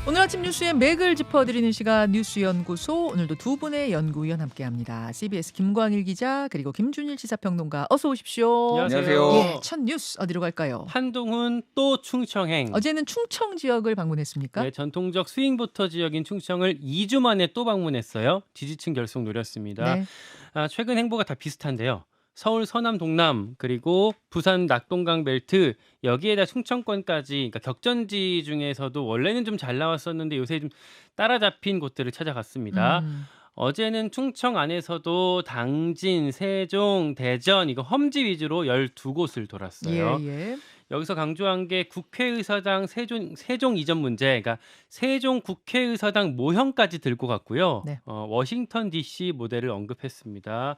오늘 아침 뉴스의 맥을 짚어드리는 시간 뉴스연구소. 오늘도 두 분의 연구위원 함께합니다. CBS 김광일 기자 그리고 김준일 시사평론가 어서 오십시오. 안녕하세요. 예, 첫 뉴스 어디로 갈까요? 한동훈 또 충청행. 어제는 충청 지역을 방문했습니까? 네, 전통적 스윙부터 지역인 충청을 2주 만에 또 방문했어요. 지지층 결속 노렸습니다. 네. 최근 행보가 다 비슷한데요. 서울 서남 동남 그리고 부산 낙동강 벨트 여기에다 충청권까지 그러니까 격전지 중에서도 원래는 좀 잘 나왔었는데 요새 좀 따라잡힌 곳들을 찾아갔습니다. 어제는 충청 안에서도 당진, 세종, 대전 이거 험지 위주로 12곳을 돌았어요. 예. 여기서 강조한 게 국회의사당 세종 이전 문제, 그러니까 세종 국회의사당 모형까지 들고 갔고요. 네. 워싱턴 DC 모델을 언급했습니다.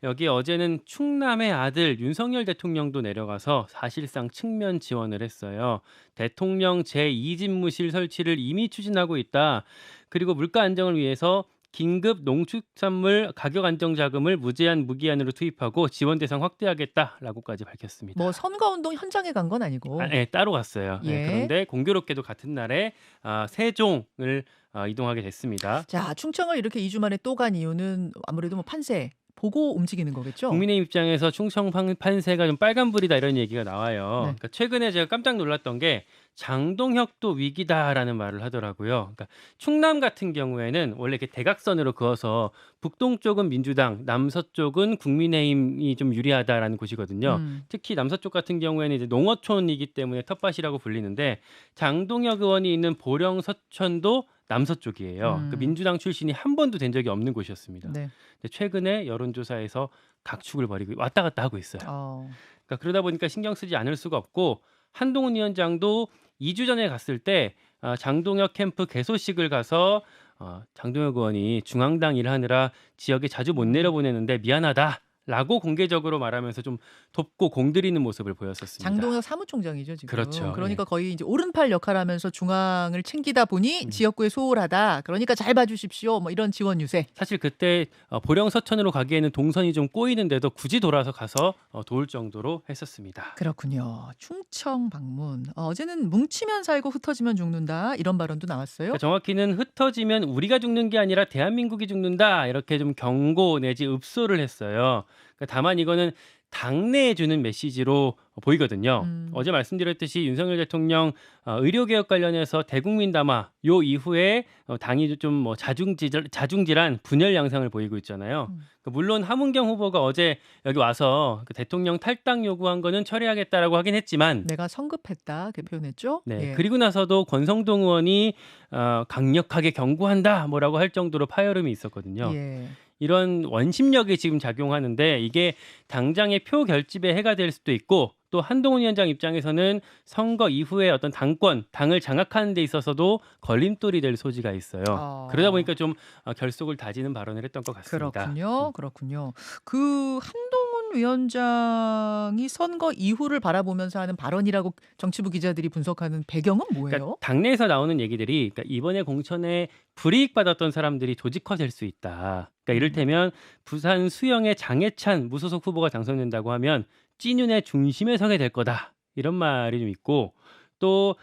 여기 어제는 충남의 아들 윤석열 대통령도 내려가서 사실상 측면 지원을 했어요. 대통령 제2집무실 설치를 이미 추진하고 있다. 그리고 물가 안정을 위해서 긴급 농축산물 가격 안정 자금을 무제한 무기한으로 투입하고 지원 대상 확대하겠다라고까지 밝혔습니다. 뭐 선거운동 현장에 간 건 아니고. 네, 따로 갔어요. 예. 네, 그런데 공교롭게도 같은 날에 세종을 이동하게 됐습니다. 자, 충청을 이렇게 2주 만에 또 간 이유는 아무래도 뭐 판세 보고 움직이는 거겠죠? 국민의 입장에서 충청 판세가 좀 빨간불이다 이런 얘기가 나와요. 네. 그러니까 최근에 제가 깜짝 놀랐던 게 장동혁도 위기다라는 말을 하더라고요. 그러니까 충남 같은 경우에는 원래 이렇게 대각선으로 그어서 북동쪽은 민주당, 남서쪽은 국민의힘이 좀 유리하다라는 곳이거든요. 특히 남서쪽 같은 경우에는 이제 농어촌이기 때문에 텃밭이라고 불리는데 장동혁 의원이 있는 보령 서천도 남서쪽이에요. 그 민주당 출신이 한 번도 된 적이 없는 곳이었습니다. 네. 근데 최근에 여론조사에서 각축을 벌이고 왔다 갔다 하고 있어요. 그러니까 그러다 보니까 신경 쓰지 않을 수가 없고 한동훈 위원장도 2주 전에 갔을 때 장동혁 캠프 개소식을 가서 장동혁 의원이 중앙당 일하느라 지역에 자주 못 내려보내는데 미안하다라고 공개적으로 말하면서 좀 돕고 공들이는 모습을 보였었습니다. 장동혁 사무총장이죠 지금. 그렇죠. 그러니까 거의 이제 오른팔 역할하면서 중앙을 챙기다 보니 지역구에 소홀하다. 그러니까 잘 봐주십시오. 뭐 이런 지원 유세. 사실 그때 보령 서천으로 가기에는 동선이 좀 꼬이는데도 굳이 돌아서 가서 도울 정도로 했었습니다. 그렇군요. 충청 방문. 어제는 뭉치면 살고 흩어지면 죽는다 이런 발언도 나왔어요. 그러니까 정확히는 흩어지면 우리가 죽는 게 아니라 대한민국이 죽는다 이렇게 좀 경고 내지 읍소를 했어요. 그러니까 다만 이거는 당내에 주는 메시지로 보이거든요. 어제 말씀드렸듯이 윤석열 대통령 의료개혁 관련해서 대국민 담화 요 이후에 당이 좀 뭐 자중질환 분열 양상을 보이고 있잖아요. 그러니까 물론 하문경 후보가 어제 여기 와서 그 대통령 탈당 요구한 거는 처리하겠다라고 하긴 했지만 내가 성급했다 그 표현했죠. 네, 예. 그리고 나서도 권성동 의원이 강력하게 경고한다 뭐라고 할 정도로 파열음이 있었거든요. 예. 이런 원심력이 지금 작용하는데 이게 당장의 표 결집에 해가 될 수도 있고 또 한동훈 위원장 입장에서는 선거 이후에 어떤 당을 장악하는 데 있어서도 걸림돌이 될 소지가 있어요. 그러다 보니까 좀 결속을 다지는 발언을 했던 것 같습니다. 그렇군요. 그 한동훈 위원장이 선거 이후를 바라보면서 하는 발언이라고 정치부 기자들이 분석하는 배경은 뭐예요? 그러니까 당내에서 나오는 얘기들이 그러니까 이번에 공천에 불이익 받았던 사람들이 조직화될 수 있다. 그러니까 이를테면 부산 수영의 장해찬 무소속 후보가 당선된다고 하면 찐윤의 중심에 서게 될 거다. 이런 말이 좀 있고 또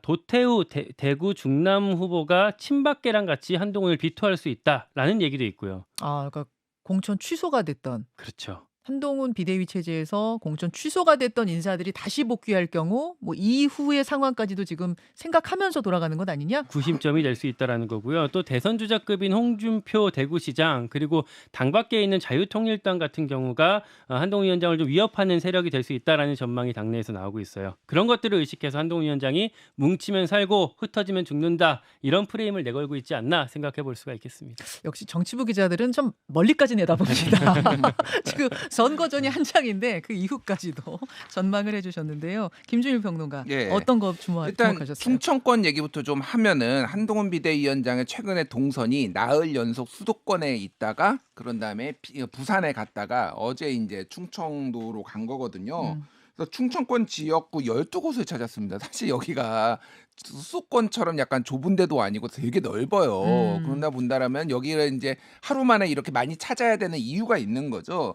도태우 대구 중남 후보가 친박계랑 같이 한동훈을 비토할 수 있다라는 얘기도 있고요. 그러니까 공천 취소가 됐던. 그렇죠. 한동훈 비대위 체제에서 공천 취소가 됐던 인사들이 다시 복귀할 경우 뭐 이후의 상황까지도 지금 생각하면서 돌아가는 것 아니냐? 구심점이 될 수 있다라는 거고요. 또 대선 주자급인 홍준표 대구시장 그리고 당 밖에 있는 자유통일당 같은 경우가 한동훈 위원장을 좀 위협하는 세력이 될 수 있다라는 전망이 당내에서 나오고 있어요. 그런 것들을 의식해서 한동훈 위원장이 뭉치면 살고 흩어지면 죽는다 이런 프레임을 내걸고 있지 않나 생각해 볼 수가 있겠습니다. 역시 정치부 기자들은 좀 멀리까지 내다봅니다. 지금 선거 전이 한창인데 그 이후까지도 전망을 해주셨는데요. 김준일 평론가 예. 어떤 거 일단 주목하셨어요? 충청권 얘기부터 좀 하면은 한동훈 비대위원장의 최근에 동선이 나흘 연속 수도권에 있다가 그런 다음에 부산에 갔다가 어제 이제 충청도로 간 거거든요. 그래서 충청권 지역구 12곳을 찾았습니다. 사실 여기가 수도권처럼 약간 좁은 데도 아니고 되게 넓어요. 그런다 본다라면 여기를 이제 하루 만에 이렇게 많이 찾아야 되는 이유가 있는 거죠.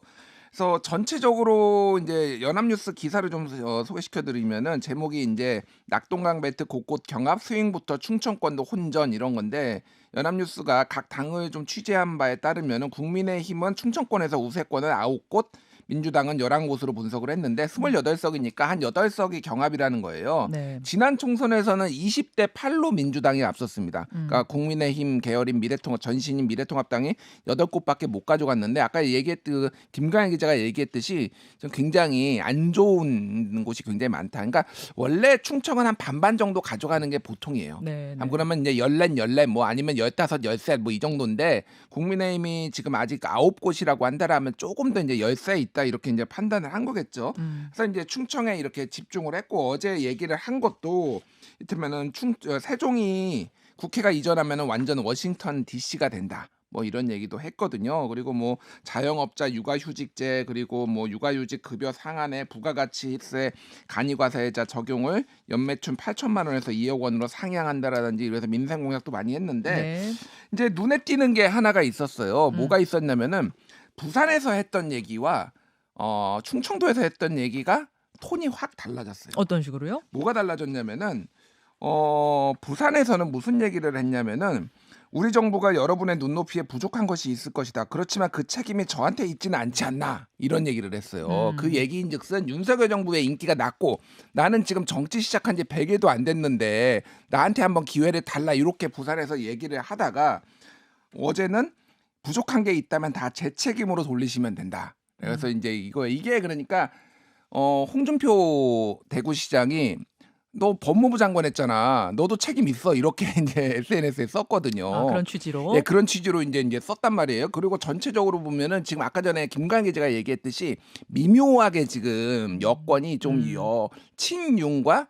그래서 전체적으로 이제 연합뉴스 기사를 좀 소개시켜드리면은 제목이 이제 낙동강 벨트 곳곳 경합 스윙부터 충청권도 혼전 이런 건데 연합뉴스가 각 당을 좀 취재한 바에 따르면은 국민의힘은 충청권에서 우세권을 9곳, 민주당은 11곳으로 분석을 했는데 28석이니까 한 8석이 경합이라는 거예요. 네. 지난 총선에서는 20대 8로 민주당이 앞섰습니다. 그러니까 국민의힘 계열인 전신인 미래통합당이 8곳밖에 못 가져갔는데 아까 김광현 기자가 얘기했듯이 좀 굉장히 안 좋은 곳이 굉장히 많다. 그러니까 원래 충청은 한 반반 정도 가져가는 게 보통이에요. 네, 네. 그러면 이제 14 뭐 아니면 15, 13 뭐 이 정도인데 국민의힘이 지금 아직 9곳이라고 한다라면 조금 더 이제 열세 있다 이렇게 이제 판단을 한 거겠죠. 그래서 이제 충청에 이렇게 집중을 했고 어제 얘기를 한 것도 이를테면은 세종이 국회가 이전하면은 완전 워싱턴 DC가 된다. 뭐 이런 얘기도 했거든요. 그리고 뭐 자영업자 육아휴직제 그리고 뭐 육아휴직 급여 상한에 부가가치세 간이과세자 적용을 연매춘 8천만 원에서 2억 원으로 상향한다라든지 이래서 민생 공약도 많이 했는데 네. 이제 눈에 띄는 게 하나가 있었어요. 뭐가 있었냐면은 부산에서 했던 얘기와 충청도에서 했던 얘기가 톤이 확 달라졌어요. 어떤 식으로요? 뭐가 달라졌냐면은 부산에서는 무슨 얘기를 했냐면은 우리 정부가 여러분의 눈높이에 부족한 것이 있을 것이다. 그렇지만 그 책임이 저한테 있지는 않지 않나 이런 얘기를 했어요. 그 얘기인즉슨 윤석열 정부의 인기가 낮고 나는 지금 정치 시작한 지 100일도 안 됐는데 나한테 한번 기회를 달라 이렇게 부산에서 얘기를 하다가 어제는 부족한 게 있다면 다 제 책임으로 돌리시면 된다. 그래서 이제 이게 그러니까 홍준표 대구시장이 너 법무부 장관 했잖아. 너도 책임 있어. 이렇게 이제 SNS에 썼거든요. 아, 그런 취지로. 예, 그런 취지로 이제 썼단 말이에요. 그리고 전체적으로 보면은 지금 아까 전에 김광현 기자가 얘기했듯이 미묘하게 지금 여권이 좀 친윤과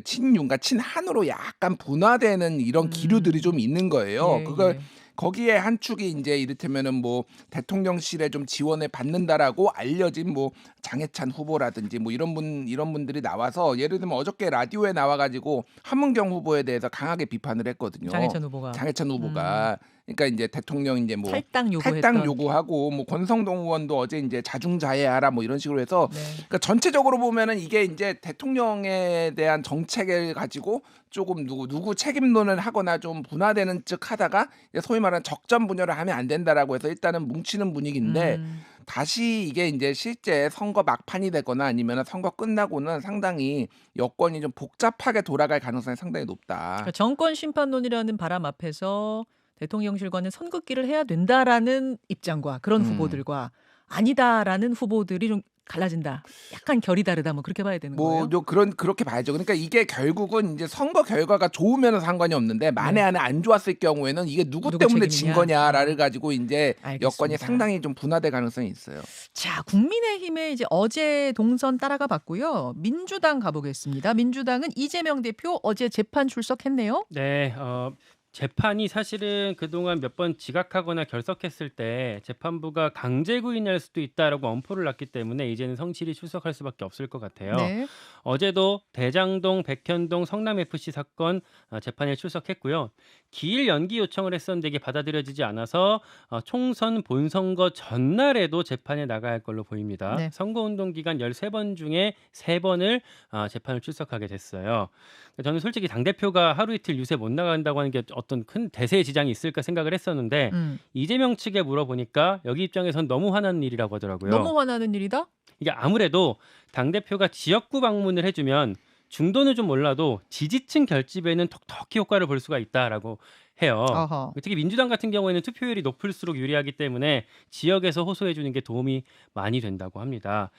친윤과 친한으로 약간 분화되는 이런 기류들이 좀 있는 거예요. 예, 그걸 예. 거기에 한 축이 이제 이를테면은 뭐 대통령실에 좀 지원을 받는다라고 알려진 뭐 장해찬 후보라든지 뭐 이런 분들이 나와서 예를 들면 어저께 라디오에 나와가지고 함은경 후보에 대해서 강하게 비판을 했거든요. 장해찬 후보가. 장해찬 후보가 그러니까 이제 대통령 이제 뭐 탈당 탈당 요구하고 뭐 권성동 의원도 어제 이제 자중자애하라 뭐 이런 식으로 해서 네. 그러니까 전체적으로 보면은 이게 이제 대통령에 대한 정책을 가지고 조금 누구 책임론을 하거나 좀 분화되는 척 하다가 소위 말하는 적전 분열을 하면 안 된다라고 해서 일단은 뭉치는 분위기인데 다시 이게 이제 실제 선거 막판이 되거나 아니면 선거 끝나고는 상당히 여건이 좀 복잡하게 돌아갈 가능성이 상당히 높다. 그러니까 정권 심판론이라는 바람 앞에서 대통령실과는 선긋기를 해야 된다라는 입장과 그런 후보들과 아니다라는 후보들이 좀 갈라진다. 약간 결이 다르다. 뭐 그렇게 봐야 되는 거예요. 그렇게 봐야죠. 그러니까 이게 결국은 이제 선거 결과가 좋으면 상관이 없는데 만에 하나 안 좋았을 경우에는 이게 누구 때문에 진 책임이냐? 거냐를 가지고 이제 알겠습니다. 여건이 상당히 좀 분화될 가능성이 있어요. 자, 국민의힘의 이제 어제 동선 따라가 봤고요. 민주당 가보겠습니다. 민주당은 이재명 대표 어제 재판 출석했네요. 네, 재판이 사실은 그동안 몇 번 지각하거나 결석했을 때 재판부가 강제 구인할 수도 있다라고 엄포를 놨기 때문에 이제는 성실히 출석할 수밖에 없을 것 같아요. 네. 어제도 대장동, 백현동, 성남FC 사건 재판에 출석했고요. 기일 연기 요청을 했었는데 이게 받아들여지지 않아서 총선 본선거 전날에도 재판에 나가야 할 걸로 보입니다. 네. 선거운동 기간 13번 중에 3번을 재판을 출석하게 됐어요. 저는 솔직히 당대표가 하루 이틀 유세 못 나간다고 하는 게 어떤 큰 대세의 지장이 있을까 생각을 했었는데 이재명 측에 물어보니까 여기 입장에선 너무 화나는 일이라고 하더라고요. 너무 화나는 일이다? 이게 아무래도 당대표가 지역구 방문을 해주면 중도는 좀 몰라도 지지층 결집에는 톡톡히 효과를 볼 수가 있다라고 해요. 어허. 특히 민주당 같은 경우에는 투표율이 높을수록 유리하기 때문에 지역에서 호소해 주는 게 도움이 많이 된다고 합니다.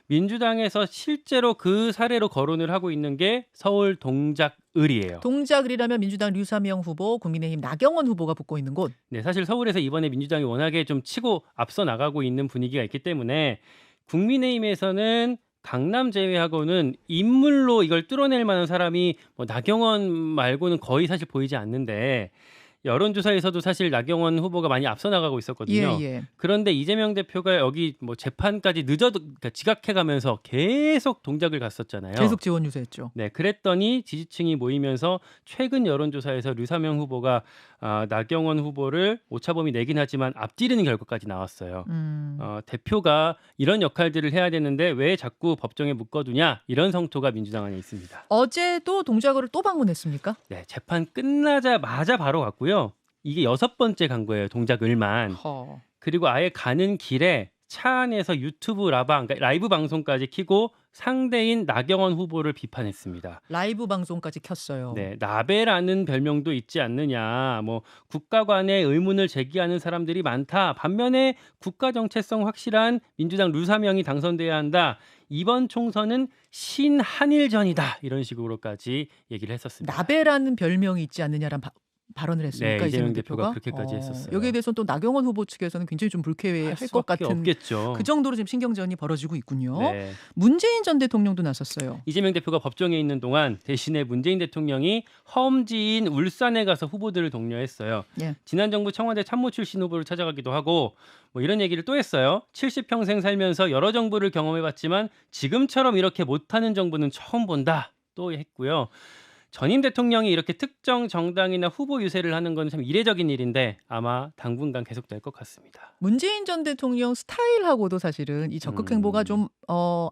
민주당에서 실제로 그 사례로 거론을 하고 있는 게 서울 동작을이에요. 동작을이라면 민주당 류사명 후보, 국민의힘 나경원 후보가 붙고 있는 곳. 네, 사실 서울에서 이번에 민주당이 워낙에 좀 치고 앞서 나가고 있는 분위기가 있기 때문에 국민의힘에서는 강남 제외하고는 인물로 이걸 뚫어낼 만한 사람이 뭐 나경원 말고는 거의 사실 보이지 않는데 여론조사에서도 사실 나경원 후보가 많이 앞서 나가고 있었거든요. 예. 그런데 이재명 대표가 여기 뭐 재판까지 그러니까 지각해가면서 계속 동작을 갔었잖아요. 계속 지원 유세했죠. 네, 그랬더니 지지층이 모이면서 최근 여론조사에서 류사명 후보가 나경원 후보를 오차범위 내긴 하지만 앞지르는 결과까지 나왔어요. 대표가 이런 역할들을 해야 되는데 왜 자꾸 법정에 묶어두냐 이런 성토가 민주당 안에 있습니다. 어제도 동작으로 또 방문했습니까? 네, 재판 끝나자마자 바로 갔고요. 이게 6번째 간 거예요. 동작을만. 허. 그리고 아예 가는 길에 차 안에서 유튜브 그러니까 라이브 방송까지 켜고 상대인 나경원 후보를 비판했습니다. 라이브 방송까지 켰어요. 네, 나베라는 별명도 있지 않느냐. 뭐 국가 간에 의문을 제기하는 사람들이 많다. 반면에 국가 정체성 확실한 민주당 류사명이 당선돼야 한다. 이번 총선은 신한일전이다. 이런 식으로까지 얘기를 했었습니다. 나베라는 별명이 있지 않느냐란 발언을 했습니까? 네, 이재명 이재명 대표가 대표가 그렇게까지 했었어요. 여기에 대해서는 또 나경원 후보 측에서는 굉장히 좀 불쾌해할 것 수밖에 같은 없겠죠. 그 정도로 지금 신경전이 벌어지고 있군요. 네. 문재인 전 대통령도 나섰어요. 이재명 대표가 법정에 있는 동안 대신에 문재인 대통령이 험지인 울산에 가서 후보들을 독려했어요. 예. 지난 정부 청와대 참모 출신 후보를 찾아가기도 하고 뭐 이런 얘기를 또 했어요. 70평생 살면서 여러 정부를 경험해봤지만 지금처럼 이렇게 못하는 정부는 처음 본다. 또 했고요. 전임 대통령이 이렇게 특정 정당이나 후보 유세를 하는 건 참 이례적인 일인데 아마 당분간 계속될 것 같습니다. 문재인 전 대통령 스타일하고도 사실은 이 적극 행보가 좀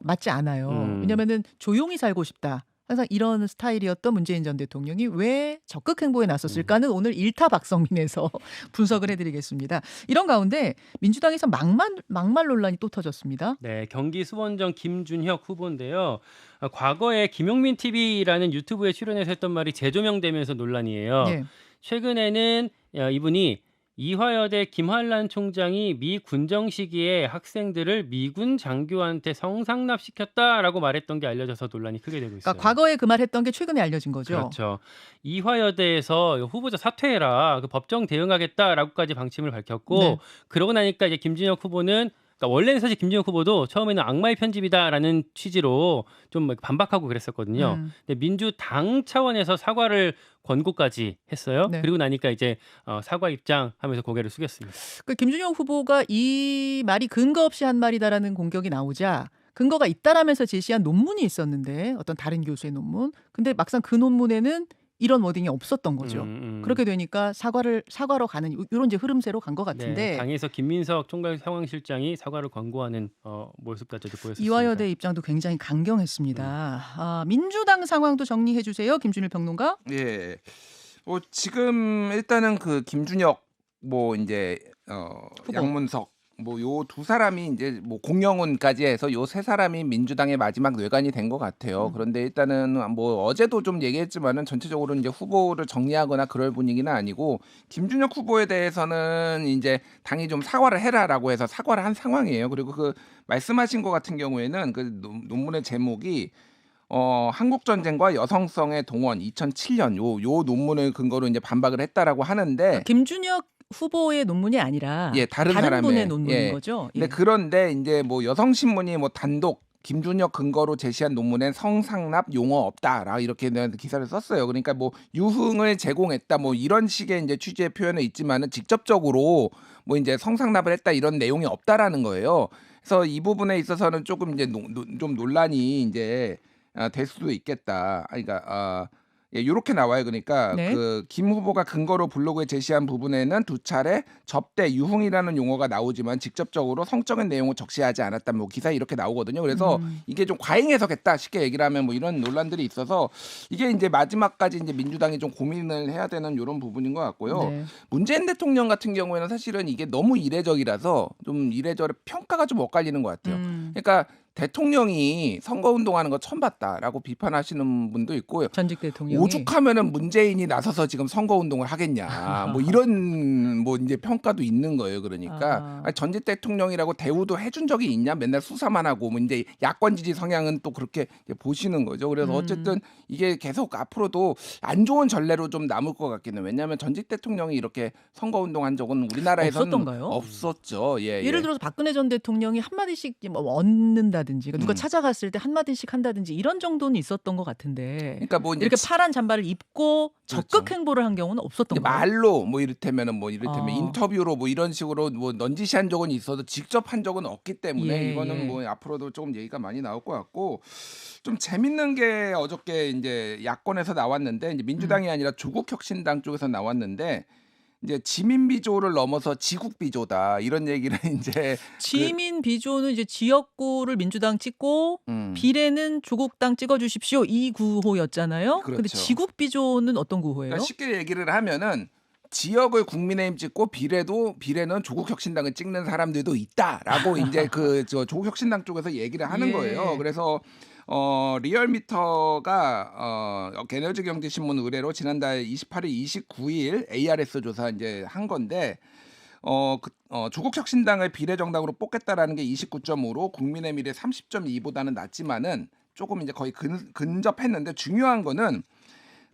맞지 않아요. 왜냐면은 조용히 살고 싶다. 항상 이런 스타일이었던 문재인 전 대통령이 왜 적극 행보에 나섰을까는 오늘 일타박성민에서 분석을 해드리겠습니다. 이런 가운데 민주당에서 막말 논란이 또 터졌습니다. 네, 경기 수원정 김준혁 후보인데요. 과거에 김용민 TV라는 유튜브에 출연해서 했던 말이 재조명되면서 논란이에요. 네. 최근에는 이분이 이화여대 김환란 총장이 미 군정 시기에 학생들을 미군 장교한테 성상납시켰다라고 말했던 게 알려져서 논란이 크게 되고 있어요. 그러니까 과거에 그 말 했던 게 최근에 알려진 거죠. 그렇죠. 이화여대에서 후보자 사퇴해라. 그 법정 대응하겠다라고까지 방침을 밝혔고 네. 그러고 나니까 이제 김준혁 후보는 그러니까 원래는 사실 김준혁 후보도 처음에는 악마의 편집이다라는 취지로 좀 반박하고 그랬었거든요. 근데 민주당 차원에서 사과를 권고까지 했어요. 네. 그리고 나니까 이제 사과 입장하면서 고개를 숙였습니다. 그 김준영 후보가 이 말이 근거 없이 한 말이다라는 공격이 나오자 근거가 있다라면서 제시한 논문이 있었는데 어떤 다른 교수의 논문. 근데 막상 그 논문에는 이런 워딩이 없었던 거죠. 그렇게 되니까 사과로 가는 이런 이제 흐름새로 간 것 같은데 네, 당에서 김민석 총괄 상황실장이 사과를 권고하는 모습까지도 보였습니다. 이화여대 입장도 굉장히 강경했습니다. 민주당 상황도 정리해 주세요, 김준일 평론가. 예. 지금 일단은 그 김준혁 뭐 이제 후보. 양문석 뭐 요 두 사람이 이제 뭐 공영훈까지 해서 요 세 사람이 민주당의 마지막 뇌관이 된 것 같아요. 그런데 일단은 뭐 어제도 좀 얘기했지만은 전체적으로 이제 후보를 정리하거나 그럴 분위기는 아니고 김준혁 후보에 대해서는 이제 당이 좀 사과를 해라라고 해서 사과를 한 상황이에요. 그리고 그 말씀하신 것 같은 경우에는 그 논문의 제목이 한국 전쟁과 여성성의 동원 2007년 요 논문을 근거로 이제 반박을 했다라고 하는데 김준혁 후보의 논문이 아니라 예, 다른 분의 사람의 논문인 예. 거죠. 근데 그런데 이제 뭐 여성신문이 뭐 단독 김준혁 근거로 제시한 논문엔 성상납 용어 없다라 이렇게 기사를 썼어요. 그러니까 뭐 유흥을 제공했다 뭐 이런 식의 이제 취지의 표현은 있지만은 직접적으로 뭐 이제 성상납을 했다 이런 내용이 없다라는 거예요. 그래서 이 부분에 있어서는 조금 이제 좀 논란이 이제 될 수도 있겠다. 그러니까 예, 이렇게 나와요. 그러니까 네. 그 김 후보가 근거로 블로그에 제시한 부분에는 두 차례 접대, 유흥이라는 용어가 나오지만 직접적으로 성적인 내용을 적시하지 않았다. 뭐 기사에 이렇게 나오거든요. 그래서 이게 좀 과잉 해석했다. 쉽게 얘기를 하면 뭐 이런 논란들이 있어서 이게 이제 마지막까지 이제 민주당이 좀 고민을 해야 되는 이런 부분인 것 같고요. 네. 문재인 대통령 같은 경우에는 사실은 이게 너무 이례적이라서 좀 이래저래 평가가 좀 엇갈리는 것 같아요. 그러니까 대통령이 선거운동하는 거 처음 봤다라고 비판하시는 분도 있고요. 전직 대통령이 오죽하면은 문재인이 나서서 지금 선거운동을 하겠냐, 뭐 이런 뭐 이제 평가도 있는 거예요. 그러니까 전직 대통령이라고 대우도 해준 적이 있냐? 맨날 수사만 하고 뭐 이제 야권 지지 성향은 또 그렇게 보시는 거죠. 그래서 어쨌든 이게 계속 앞으로도 안 좋은 전례로 좀 남을 것 같기는. 왜냐하면 전직 대통령이 이렇게 선거운동한 적은 우리나라에서는 없었던가요? 없었죠. 예를 들어서 박근혜 전 대통령이 한마디씩 뭐 얻는다든지 누가 찾아갔을 때 한마디씩 한다든지 이런 정도는 있었던 것 같은데 그러니까 뭐 이제 이렇게 파란 잠바를 입고 적극 그렇죠. 행보를 한 경우는 이제 없었던 거예요? 말로 뭐 이를테면 어. 인터뷰로 뭐 이런 식으로 뭐 넌지시한 적은 있어도 직접 한 적은 없기 때문에 예, 이거는 예. 뭐 앞으로도 조금 얘기가 많이 나올 것 같고 좀 재밌는 게 어저께 인제 야권에서 나왔는데 인제 음. 민주당이 아니라 조국혁신당 쪽에서 나왔는데 이제 지민 비조를 넘어서 지국 비조다 이런 얘기를 인제 그 지민 비조는 이제 지역구를 민주당 찍고 비례는 조국당 찍어 주십시오. 이 구호였잖아요. 근데 그렇죠. 지국 비조는 어떤 그러니까 구호예요? 쉽게 얘기를 하면은 지역을 국민의힘 찍고 비례는 조국혁신당을 찍는 사람들도 있다라고 인제 저 조국혁신당 쪽에서 얘기를 하는 거예요. 예. 그래서 리얼미터가 에너지 경제 신문 의뢰로 지난달 28일, 29일 ARS 조사 인제 한 건데 조국혁신당을 비례정당으로 뽑겠다라는 게 29.5로 국민의 미래 30.2보다는 낮지만은 조금 이제 거의 근접했는데 중요한 거는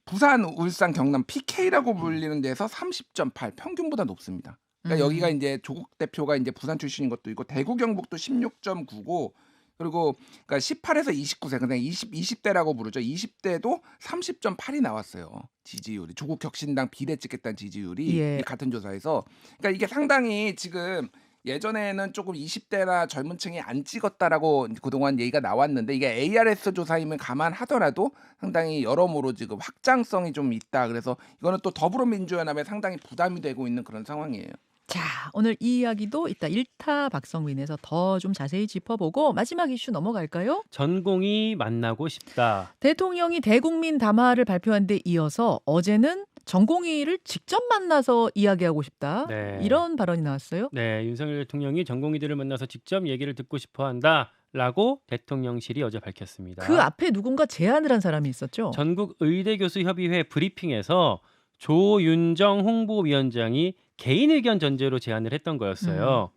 부산, 울산, 경남 PK라고 불리는 데서 30.8 평균보다 높습니다. 그러니까 여기가 인제 조국 대표가 인제 부산 출신인 것도 있고 대구 경북도 16.9고 그리고 그러니까 18에서 29세 그냥 20대라고 부르죠. 20대도 30.8이 나왔어요. 지지율이. 조국혁신당 비례 찍겠다는 지지율이 예. 이 같은 조사에서. 그러니까 이게 상당히 지금 예전에는 조금 20대나 젊은 층이 안 찍었다라고 그동안 얘기가 나왔는데 이게 ARS 조사임을 감안하더라도 상당히 여러모로 지금 확장성이 좀 있다. 그래서 이거는 또 더불어민주연합에 상당히 부담이 되고 있는 그런 상황이에요. 자, 오늘 이 이야기도 이따 1타 박성민에서 더 좀 자세히 짚어보고 마지막 이슈 넘어갈까요? 전공이 만나고 싶다. 대통령이 대국민 담화를 발표한 데 이어서 어제는 전공의를 직접 만나서 이야기하고 싶다. 네. 이런 발언이 나왔어요. 네, 윤석열 대통령이 전공의들을 만나서 직접 얘기를 듣고 싶어 한다라고 대통령실이 어제 밝혔습니다. 그 앞에 누군가 제안을 한 사람이 있었죠. 전국 의대교수협의회 브리핑에서 조윤정 홍보위원장이 개인 의견 전제로 제안을 했던 거였어요.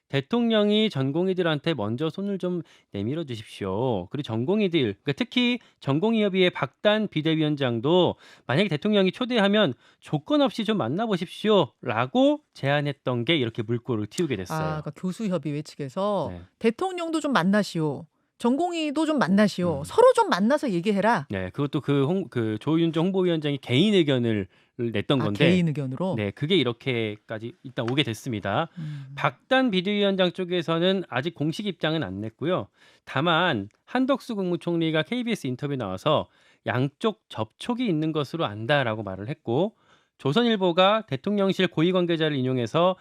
대통령이 전공의들한테 먼저 손을 좀 내밀어 주십시오. 그리고 전공의들, 그러니까 특히 전공의협의회 박단 비대위원장도 만약에 대통령이 초대하면 조건 없이 좀 만나보십시오라고 제안했던 게 이렇게 물꼬를 틔우게 됐어요. 그러니까 교수협의회 측에서 네. 대통령도 좀 만나시오. 전공의도 좀 만나시오. 서로 좀 만나서 얘기해라. 네, 그것도 그 조윤정 홍보위원장이 개인 의견을 냈던 건데, 개인 의견으로. 네, 그게 이렇게까지 일단 오게 됐습니다. 음. 박단 비대위원장 쪽에서는 아직 공식 입장은 안 냈고요. 다만 한덕수 국무총리가 KBS 인터뷰 나와서 양쪽 접촉이 있는 것으로 안다라고 말을 했고, 조선일보가 대통령실 고위 관계자를 인용해서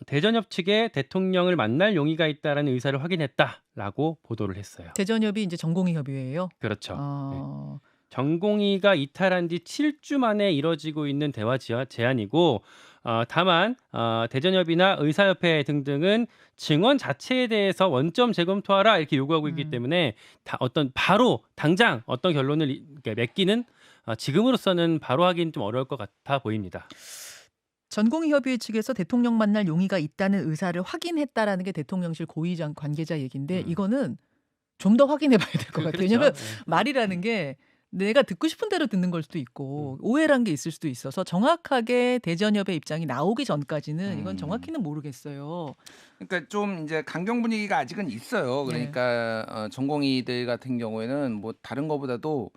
대전협 측에 대통령을 만날 용의가 있다라는 의사를 확인했다라고 보도를 했어요. 대전협이 이제 전공의 협의회예요. 그렇죠. 네. 어, 전공의가 이탈한 뒤 7주 만에 이뤄지고 있는 대화 제안이고 다만 대전협이나 의사협회 등등은 증언 자체에 대해서 원점 재검토하라 이렇게 요구하고 있기 때문에 바로 당장 어떤 결론을 맺기는 지금으로서는 바로 하기는 좀 어려울 것 같아 보입니다. 전공의 협의회 측에서 대통령 만날 용의가 있다는 의사를 확인했다라는 게 대통령실 고위 관계자 얘기인데 이거는 좀 더 확인해 봐야 될 것 같아요. 그렇죠. 왜냐하면 네. 말이라는 게 내가 듣고 싶은 대로 듣는 걸 수도 있고 오해란 게 있을 수도 있어서 정확하게 대전협의 입장이 나오기 전까지는 이건 정확히는 모르겠어요. 그러니까 좀 이제 강경 분위기가 아직은 있어요. 그러니까 전공의들 같은 경우에는 뭐 다른 거보다도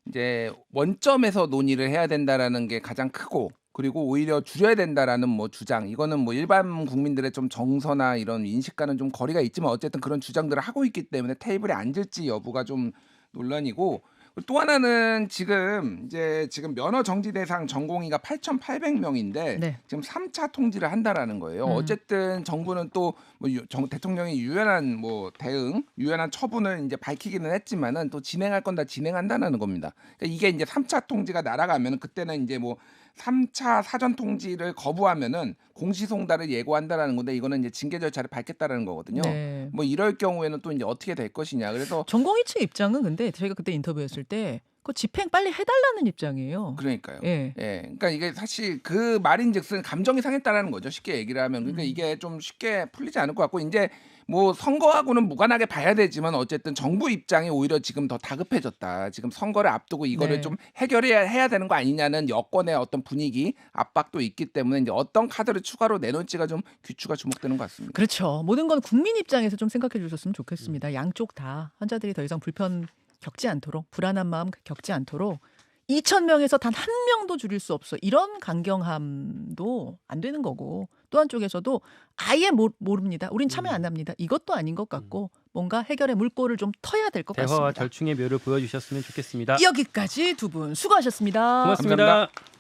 이제 원점에서 논의를 해야 된다라는 게 가장 크고 그리고 오히려 줄여야 된다라는 뭐 주장 이거는 뭐 일반 국민들의 좀 정서나 이런 인식과는 좀 거리가 있지만 어쨌든 그런 주장들을 하고 있기 때문에 테이블에 앉을지 여부가 좀 논란이고 또 하나는 지금 면허 정지 대상 전공의가 8,800명인데 네. 지금 3차 통지를 한다라는 거예요. 어쨌든 정부는 또 뭐 대통령이 유연한 뭐 대응, 유연한 처분을 이제 밝히기는 했지만은 또 진행할 건 다 진행한다는 겁니다. 그러니까 이게 이제 3차 통지가 날아가면은 그때는 이제 뭐 3차 사전 통지를 거부하면은 공시송달을 예고한다라는 건데 이거는 이제 징계 절차를 밟겠다라는 거거든요. 네. 뭐 이럴 경우에는 또 이제 어떻게 될 것이냐. 그래서 전공의 측 입장은 근데 저희가 그때 인터뷰했을 때 그 집행 빨리 해달라는 입장이에요. 그러니까요. 예. 예. 그러니까 이게 사실 그 말인즉슨 감정이 상했다라는 거죠. 쉽게 얘기를 하면. 그러니까 이게 좀 쉽게 풀리지 않을 것 같고 이제 뭐 선거하고는 무관하게 봐야 되지만 어쨌든 정부 입장이 오히려 지금 더 다급해졌다. 지금 선거를 앞두고 이거를 네. 좀 해야 되는 거 아니냐는 여권의 어떤 분위기, 압박도 있기 때문에 이제 어떤 카드를 추가로 내놓을지가 좀 귀추가 주목되는 것 같습니다. 그렇죠. 모든 건 국민 입장에서 좀 생각해 주셨으면 좋겠습니다. 양쪽 다 환자들이 더 이상 불편 겪지 않도록 불안한 마음 겪지 않도록 2,000명에서 단 한 명도 줄일 수 없어. 이런 강경함도 안 되는 거고 또 한쪽에서도 아예 모릅니다. 우린 참여 안 합니다. 이것도 아닌 것 같고 뭔가 해결의 물꼬를 좀 터야 될 것 대화와 같습니다. 절충의 묘를 보여주셨으면 좋겠습니다. 여기까지 두 분 수고하셨습니다. 고맙습니다. 감사합니다.